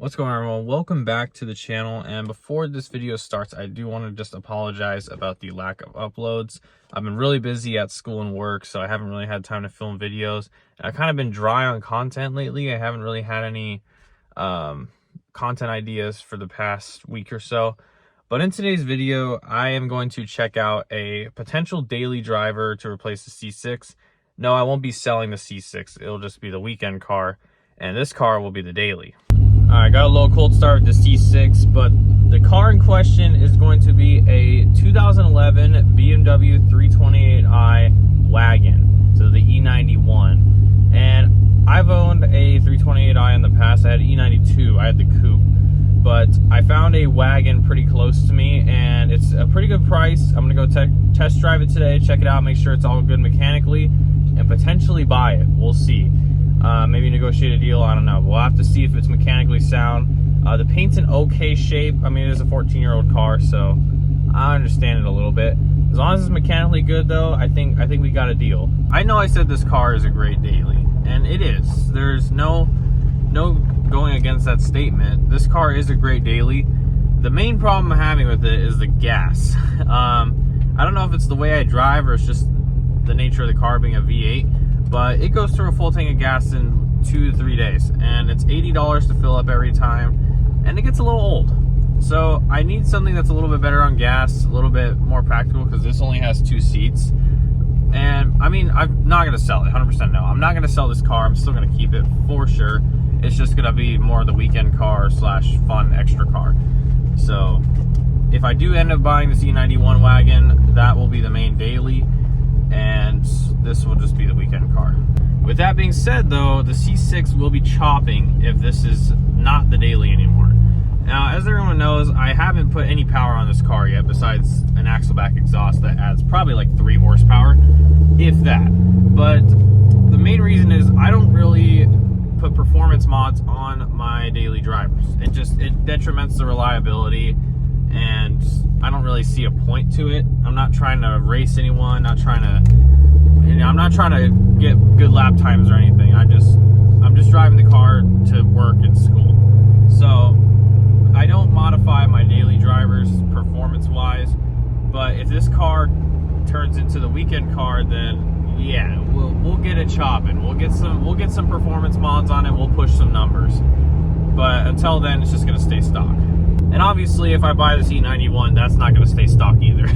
What's going on, everyone? Welcome back to the channel. And before this video starts, I do want to just apologize about the lack of uploads. I've been really busy at school and work, so I haven't really had time to film videos. And I've kind of been dry on content lately. I haven't really had any content ideas for the past week or so. But in today's video, I am going to check out a potential daily driver to replace the C6. No, I won't be selling the C6. It'll just be the weekend car, and this car will be the daily. I got a little cold start with the C6, but the car in question is going to be a 2011 BMW 328i wagon, so the E91. And I've owned a 328i in the past. I had an E92, I had the coupe, but I found a wagon pretty close to me, and it's a pretty good price. I'm gonna go test drive it today, check it out, make sure it's all good mechanically, and potentially buy it. We'll see. Maybe negotiate a deal, I don't know. We'll have to see if it's mechanically sound. The paint's in okay shape. I mean, it is a 14-year-old car, so I understand it a little bit. As long as it's mechanically good, though, I think we got a deal. I know I said this car is a great daily, and it is. There's no going against that statement. This car is a great daily. The main problem I'm having with it is the gas. I don't know if it's the way I drive or it's just the nature of the car being a V8. But it goes through a full tank of gas in 2 to 3 days, and it's $80 to fill up every time, and it gets a little old. So I need something that's a little bit better on gas, a little bit more practical, because this only has 2 seats. And I mean, I'm not going to sell it, 100% no. I'm not going to sell this car. I'm still going to keep it for sure. It's just going to be more of the weekend car slash fun extra car. So if I do end up buying this E91 wagon, that will be the main daily, and this will just be the weekend car. With that being said, though, the C6 will be chopping if this is not the daily anymore. Now, as everyone knows, I haven't put any power on this car yet besides an axle-back exhaust that adds probably like 3 horsepower, if that. But the main reason is I don't really put performance mods on my daily drivers. It detriments the reliability, and I don't really see a point to it. I'm not trying to race anyone, I'm not trying to get good lap times or anything. I'm just driving the car to work and school. So I don't modify my daily drivers performance wise, but if this car turns into the weekend car, then yeah, we'll get it chopping. We'll get some performance mods on it, we'll push some numbers. But until then, it's just gonna stay stock. And obviously, if I buy this E91, that's not going to stay stock either.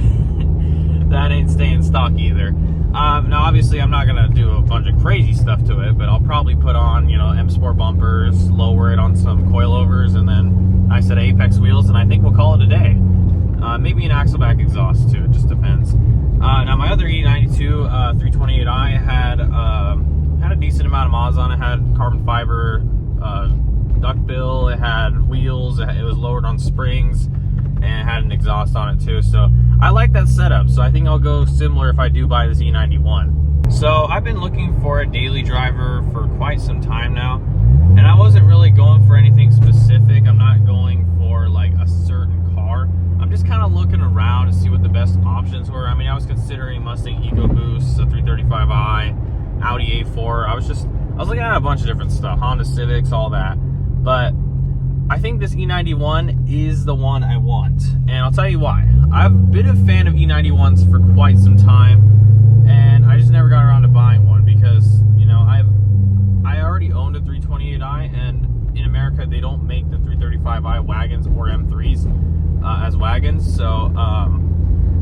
That ain't staying stock either. Now, obviously, I'm not going to do a bunch of crazy stuff to it, but I'll probably put on, M Sport bumpers, lower it on some coilovers, and then I said Apex wheels, and I think we'll call it a day. Maybe an axle-back exhaust, too. It just depends. Now, my other E92 328i had a decent amount of mods on it. It had carbon fiber duckbill, it had wheels, it was lowered on springs, and it had an exhaust on it too. So I like that setup, so I think I'll go similar if I do buy this E91. So I've been looking for a daily driver for quite some time now, and I wasn't really going for anything specific. I'm not going for like a certain car. I'm just kind of looking around to see what the best options were. I mean, I was considering Mustang EcoBoost, a 335i, Audi A4. I was looking at a bunch of different stuff, Honda Civics, all that. But I think this E91 is the one I want, and I'll tell you why. I've been a fan of E91s for quite some time, and I just never got around to buying one because, I already owned a 328i, and in America they don't make the 335i wagons or M3s as wagons. So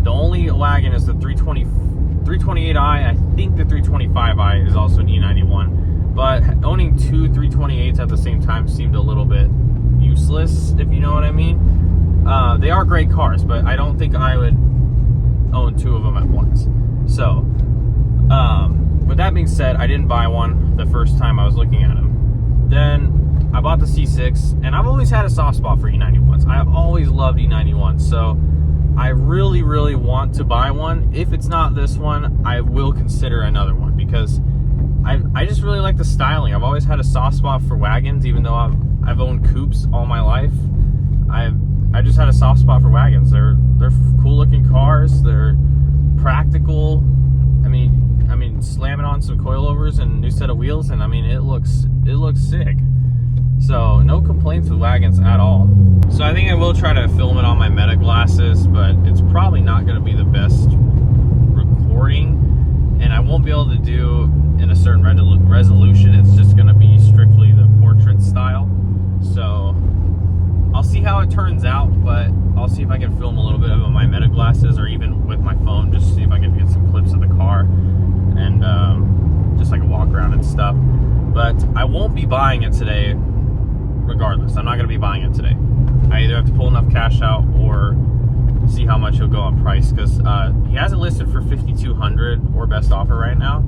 the only wagon is the 328i. I think the 325i is also an E91. But owning 2 328s at the same time seemed a little bit useless, if you know what I mean. They are great cars, but I don't think I would own 2 of them at once. So, with that being said, I didn't buy one the first time I was looking at them. Then I bought the C6, and I've always had a soft spot for E91s. I've always loved E91s, so I really, really want to buy one. If it's not this one, I will consider another one because I just really like the styling. I've always had a soft spot for wagons, even though I've owned coupes all my life. I just had a soft spot for wagons. They're cool looking cars. They're practical. I mean, slamming on some coilovers and new set of wheels, and I mean, it looks sick. So no complaints with wagon chance at all. So I think I will try to film it on my Meta glasses, but it's probably not going to be the best recording, and I won't be able to do in a certain resolution. It's just going to be strictly the portrait style. So I'll see how it turns out, but I'll see if I can film a little bit of it on my Meta glasses, or even with my phone, just to see if I can get some clips of the car and just like a walk around and stuff. But I won't be buying it today regardless. I'm not going to be buying it today. I either have to pull enough cash out or see how much he'll go on price, because he has it listed for $5,200 or best offer right now,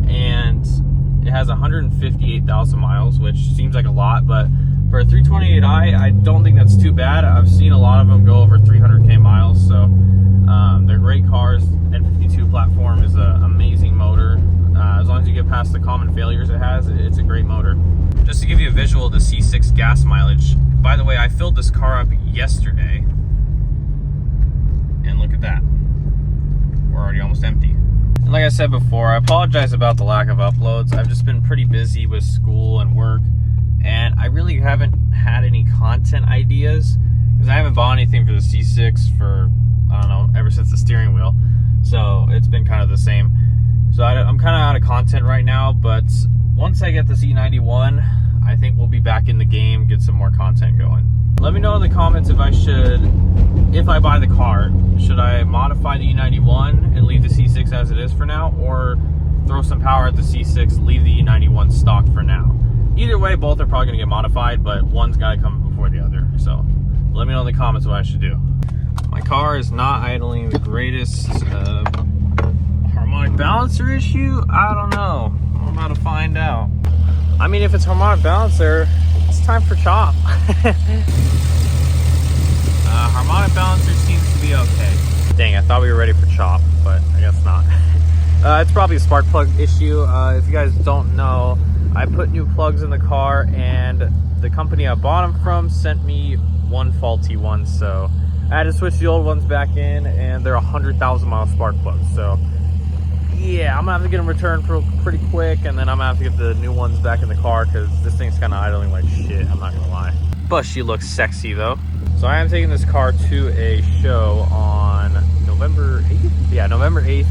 and it has 158,000 miles, which seems like a lot, but for a 328i, I don't think that's too bad. I've seen a lot of them go over 300k miles, so they're great cars. N52 platform is an amazing motor. As long as you get past the common failures it has, it's a great motor. Just to give you a visual of the C6 gas mileage, by the way, I filled this car up yesterday, and look at that. We're already almost empty. And like I said before, I apologize about the lack of uploads. I've just been pretty busy with school and work, and I really haven't had any content ideas, because I haven't bought anything for the C6 for, I don't know, ever since the steering wheel. So it's been kind of the same. So I'm kind of out of content right now, but once I get this E91, I think we'll be back in the game, get some more content going. Let me know in the comments if I buy the car, should I modify the E91 and leave the C6 as it is for now, or throw some power at the C6, leave the E91 stock for now? Either way, both are probably gonna get modified, but one's gotta come before the other. So let me know in the comments what I should do. My car is not idling the greatest. Harmonic balancer issue? I don't know. I'm about to find out. I mean, if it's harmonic balancer, it's time for chop. Harmonic balancer seems to be okay. Dang, I thought we were ready for chop, but I guess not. It's probably a spark plug issue. If you guys don't know, I put new plugs in the car, and the company I bought them from sent me one faulty one, so I had to switch the old ones back in, and they're 100,000 mile spark plugs. So yeah, I'm gonna have to get them returned pretty quick, and then I'm gonna have to get the new ones back in the car, because this thing's kind of idling like shit, I'm not gonna lie. But she looks sexy though. So I am taking this car to a show on November 8th? Yeah, November 8th.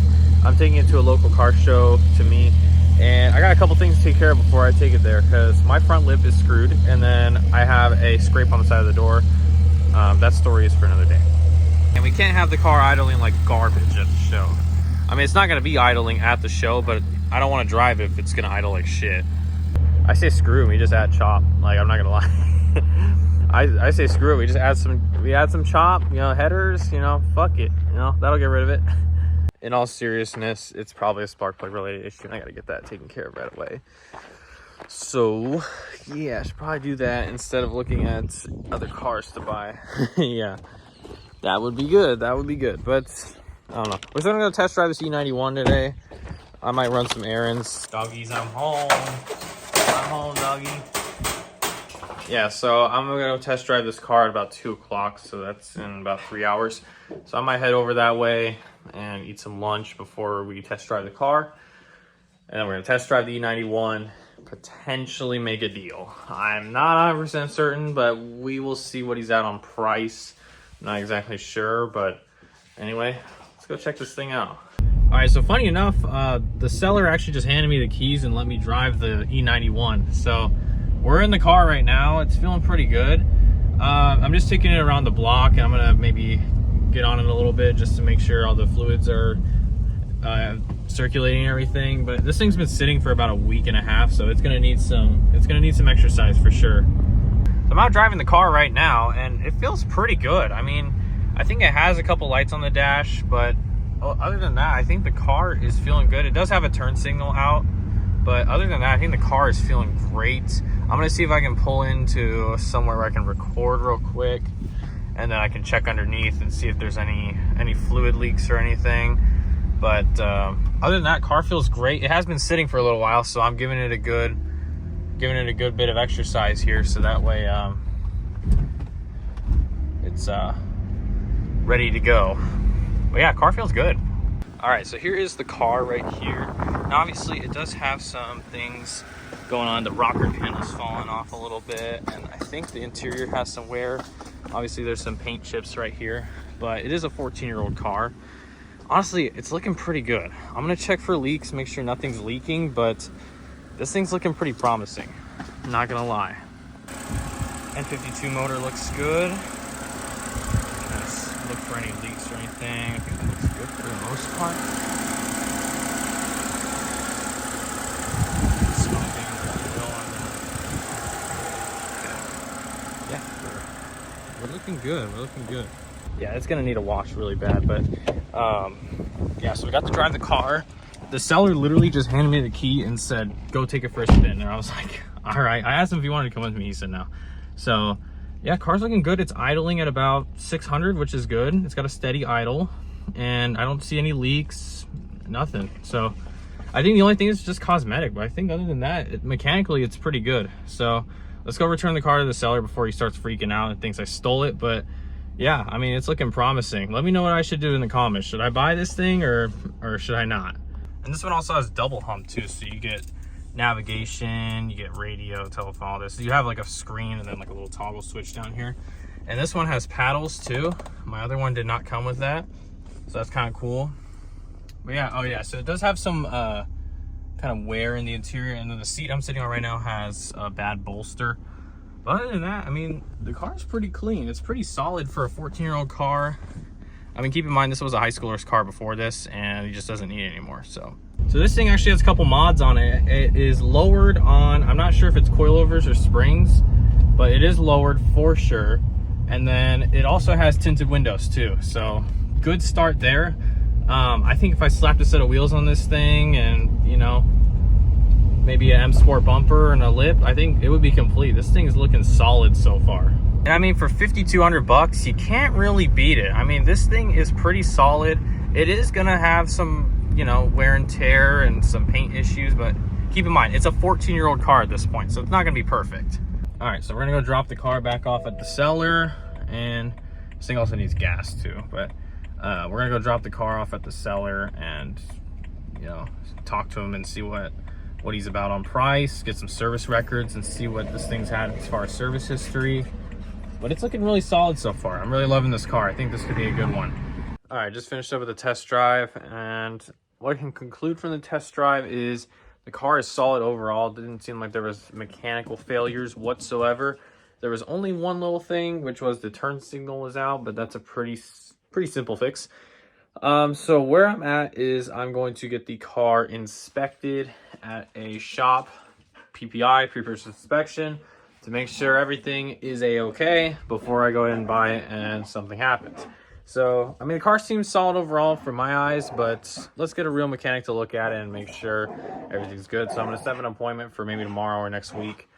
I'm taking it to a local car show to me, and I got a couple things to take care of before I take it there, because my front lip is screwed, and then I have a scrape on the side of the door. That story is for another day. And we can't have the car idling like garbage at the show. I mean, it's not gonna be idling at the show, but I don't want to drive it if it's gonna idle like shit. I say screw, we just add chop. Like, I'm not gonna lie. I say screw it, we just add some chop, you know, headers, you know, fuck it, you know, that'll get rid of it. In all seriousness, it's probably a spark plug related issue, and I gotta get that taken care of right away. So yeah, I should probably do that instead of looking at other cars to buy. Yeah, that would be good, that would be good. But I don't know, we're still gonna go test drive this E91 today. I might run some errands. Doggies, I'm home. I'm home, doggy. Yeah, so I'm gonna go test drive this car at about 2 o'clock, so that's in about 3 hours. So I might head over that way and eat some lunch before we test drive the car. And then we're gonna test drive the E91, potentially make a deal. I'm not 100% certain, but we will see what he's at on price. I'm not exactly sure, but anyway, let's go check this thing out. All right, so funny enough, the seller actually just handed me the keys and let me drive the E91. So we're in the car right now. It's feeling pretty good. I'm just taking it around the block, and I'm gonna maybe get on it a little bit just to make sure all the fluids are circulating and everything. But this thing's been sitting for about a week and a half, so it's gonna need some exercise for sure. So I'm out driving the car right now, and it feels pretty good. I mean, I think it has a couple lights on the dash, but other than that, I think the car is feeling good. It does have a turn signal out, but other than that, I think the car is feeling great. I'm gonna see if I can pull into somewhere where I can record real quick, and then I can check underneath and see if there's any fluid leaks or anything. But other than that, car feels great. It has been sitting for a little while, so I'm giving it a good bit of exercise here, so that way it's ready to go. But yeah, car feels good. All right, so here is the car right here. Now obviously it does have some things going on. The rocker pin is falling off a little bit, and I think the interior has some wear. Obviously there's some paint chips right here, but it is a 14-year-old car. Honestly, it's looking pretty good. I'm gonna check for leaks, make sure nothing's leaking, but this thing's looking pretty promising, I'm not gonna lie. N52 motor looks good. Let's look for any leaks or anything. I think that looks good for the most part. Smoking oil on there. Yeah, we're looking good. We're looking good. Yeah, it's gonna need a wash really bad, but yeah, so we got to drive the car. The seller literally just handed me the key and said, go take it for a spin. And I was like, all right. I asked him if he wanted to come with me. He said no. So yeah, car's looking good. It's idling at about 600, which is good. It's got a steady idle and I don't see any leaks, nothing. So I think the only thing is just cosmetic, but I think other than that, mechanically, it's pretty good. So let's go return the car to the seller before he starts freaking out and thinks I stole it. But yeah, I mean, it's looking promising. Let me know what I should do in the comments. Should I buy this thing or should I not? And this one also has double hump too. So you get navigation, you get radio, telephone, all this. So you have like a screen and then like a little toggle switch down here. And this one has paddles too. My other one did not come with that. So that's kind of cool. But yeah, oh yeah, so it does have some kind of wear in the interior. And then the seat I'm sitting on right now has a bad bolster. But other than that, I mean, the car is pretty clean. It's pretty solid for a 14-year-old car. I mean, keep in mind, this was a high schooler's car before this, and he just doesn't need it anymore, so this thing actually has a couple mods on it. It is lowered on, I'm not sure if it's coilovers or springs, but it is lowered for sure. And then it also has tinted windows too, so good start there. I think if I slapped a set of wheels on this thing and, you know, maybe an M Sport bumper and a lip, I think it would be complete. This thing is looking solid so far. And I mean, for 5,200 bucks, you can't really beat it. I mean, this thing is pretty solid. It is gonna have some, you know, wear and tear and some paint issues, but keep in mind, it's a 14-year-old car at this point, so it's not gonna be perfect. All right, so we're gonna go drop the car back off at the seller, and this thing also needs gas too, but we're gonna go drop the car off at the seller and, you know, talk to him and see what he's about on price, get some service records and see what this thing's had as far as service history. But it's looking really solid so far. I'm really loving this car. I think this could be a good one. All right, just finished up with the test drive, and what I can conclude from the test drive is the car is solid overall. It didn't seem like there was mechanical failures whatsoever. There was only one little thing, which was the turn signal was out, but that's a pretty simple fix. So where I'm at is I'm going to get the car inspected at a shop, PPI, pre-purchase inspection, to make sure everything is a-okay before I go ahead and buy it and something happens. So, I mean, the car seems solid overall from my eyes, but let's get a real mechanic to look at it and make sure everything's good. So I'm going to set an appointment for maybe tomorrow or next week.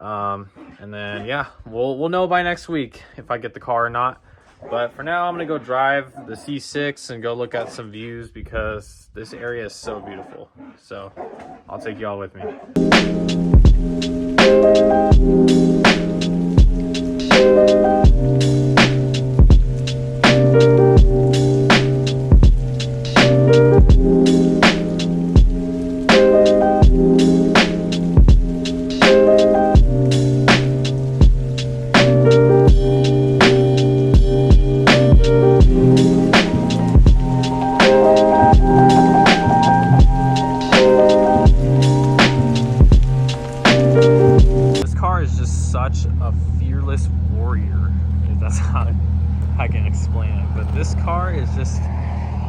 And then, yeah, we'll know by next week if I get the car or not. But for now, I'm going to go drive the C6 and go look at some views because this area is so beautiful. So I'll take y'all with me. Such a fearless warrior, if that's how I can explain it. But this car is just,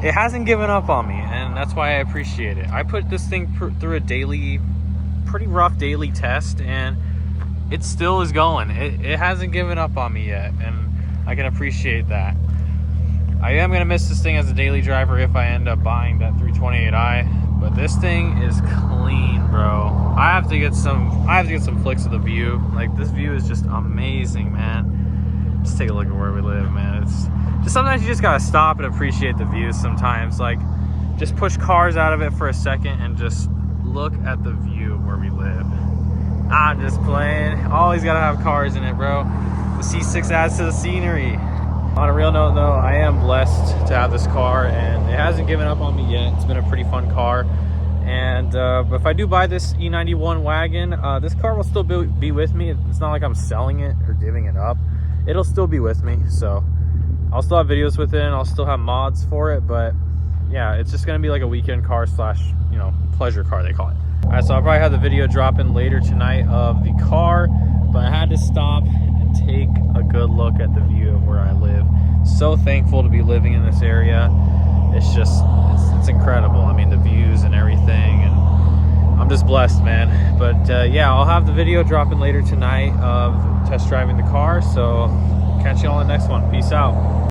it hasn't given up on me, and that's why I appreciate it. I put this thing through a pretty rough daily test, and it still is going. It hasn't given up on me yet, and I can appreciate that. I am going to miss this thing as a daily driver if I end up buying that 328i, but this thing is clean, bro. I have to get some flicks of the view. Like, this view is just amazing, man. Just take a look at where we live, man. It's just, sometimes you just gotta stop and appreciate the views sometimes. Like, just push cars out of it for a second and just look at the view of where we live. I'm just playing. Always gotta have cars in it, bro. The C6 adds to the scenery. On a real note though, I am blessed to have this car, and it hasn't given up on me yet. It's been a pretty fun car. And but if I do buy this E91 wagon, this car will still be with me. It's not like I'm selling it or giving it up. It'll still be with me, so I'll still have videos with it and I'll still have mods for it. But yeah, it's just gonna be like a weekend car slash, you know, pleasure car, they call it. All right, so I'll probably have the video dropping later tonight of the car, but I had to stop and take a good look at the view of where I live. So thankful to be living in this area. It's just, it's incredible. I mean, the views and everything, and I'm just blessed, man. But yeah, I'll have the video dropping later tonight of test driving the car. So catch you on the next one. Peace out.